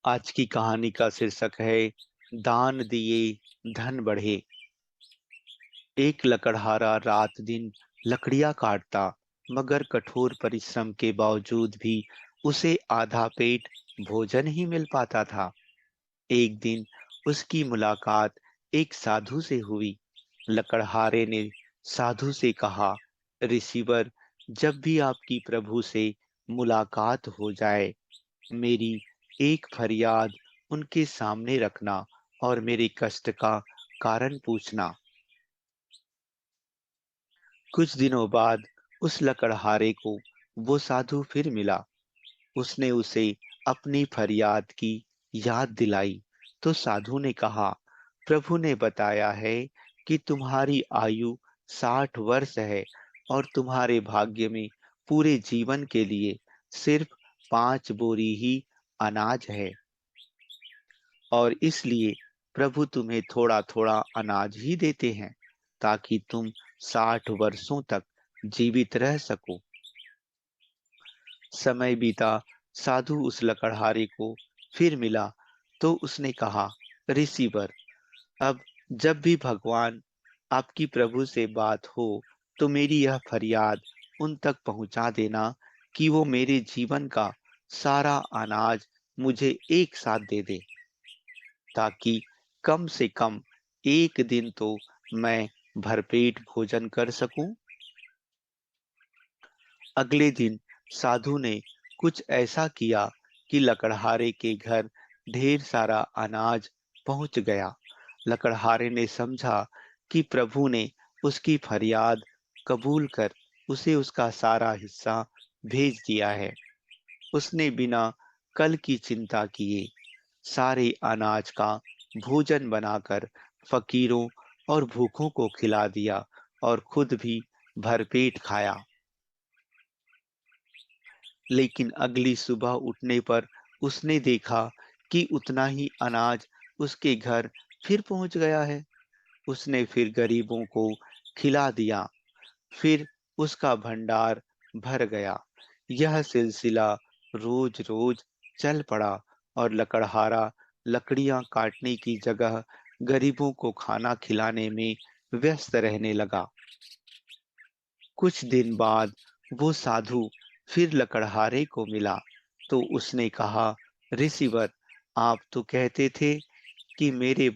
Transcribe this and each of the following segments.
आज की कहानी का शीर्षक है दान दिए धन बढ़े। एक लकड़हारा रात दिन लकड़ियां काटता, मगर कठोर परिश्रम के बावजूद भी उसे आधा पेट भोजन ही मिल पाता था। एक दिन उसकी मुलाकात एक साधु से हुई। लकड़हारे ने साधु से कहा, ऋषिवर, जब भी आपकी प्रभु से मुलाकात हो जाए, मेरी एक फरियाद उनके सामने रखना और मेरे कष्ट का कारण पूछना। कुछ दिनों बाद उस लकड़हारे को वो साधु फिर मिला। उसने उसे अपनी फरियाद की याद दिलाई तो साधु ने कहा, प्रभु ने बताया है कि तुम्हारी आयु 60 वर्ष है और तुम्हारे भाग्य में पूरे जीवन के लिए सिर्फ 5 बोरी ही अनाज है, और इसलिए प्रभु तुम्हें थोड़ा थोड़ा अनाज ही देते हैं ताकि तुम 60 वर्षों तक जीवित रह सको। समय बीता, साधु उस लकड़हारे को फिर मिला तो उसने कहा, ऋषिवर, अब जब भी भगवान आपकी प्रभु से बात हो तो मेरी यह फरियाद उन तक पहुंचा देना कि वो मेरे जीवन का सारा अनाज मुझे एक साथ दे दे, ताकि कम से कम एक दिन तो मैं भरपेट भोजन कर सकूं। अगले दिन साधु ने कुछ ऐसा किया कि लकड़हारे के घर ढेर सारा अनाज पहुंच गया। लकड़हारे ने समझा कि प्रभु ने उसकी फरियाद कबूल कर उसे उसका सारा हिस्सा भेज दिया है। उसने बिना कल की चिंता किए सारे अनाज का भोजन बनाकर फकीरों और भूखों को खिला दिया और खुद भी भरपेट खाया। लेकिन अगली सुबह उठने पर उसने देखा कि उतना ही अनाज उसके घर फिर पहुंच गया है। उसने फिर गरीबों को खिला दिया। फिर उसका भंडार भर गया। यह सिलसिला रोज रोज चल पड़ा और लकड़हारा लकड़ियां काटने की जगह गरीबों को खाना खिलाने में व्यस्त रहने लगा। कुछ दिन बाद वो साधु फिर लकड़हारे को मिला तो उसने कहा, ऋषिवर, आप तो कहते थे कि मेरे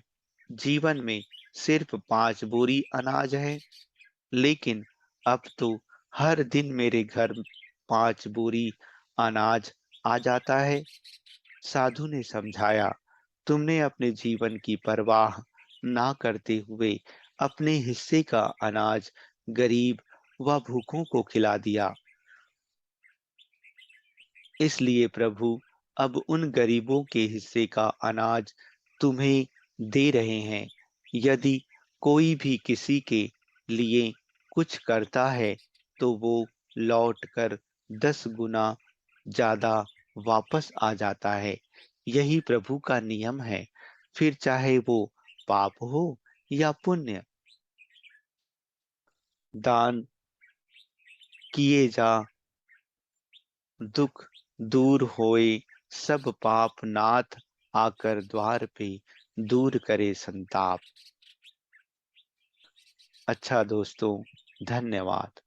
जीवन में सिर्फ 5 बोरी अनाज है, लेकिन अब तो हर दिन मेरे घर 5 बोरी अनाज आ जाता है। साधु ने समझाया, तुमने अपने जीवन की परवाह ना करते हुए अपने हिस्से का अनाज गरीब व भूखों को खिला दिया। इसलिए प्रभु अब उन गरीबों के हिस्से का अनाज तुम्हें दे रहे हैं। यदि कोई भी किसी के लिए कुछ करता है तो वो लौट कर 10 गुना ज्यादा वापस आ जाता है। यही प्रभु का नियम है, फिर चाहे वो पाप हो या पुण्य। दान किए जा, दुख दूर होए, सब पाप नाथ आकर द्वार पे दूर करे संताप। अच्छा दोस्तों, धन्यवाद।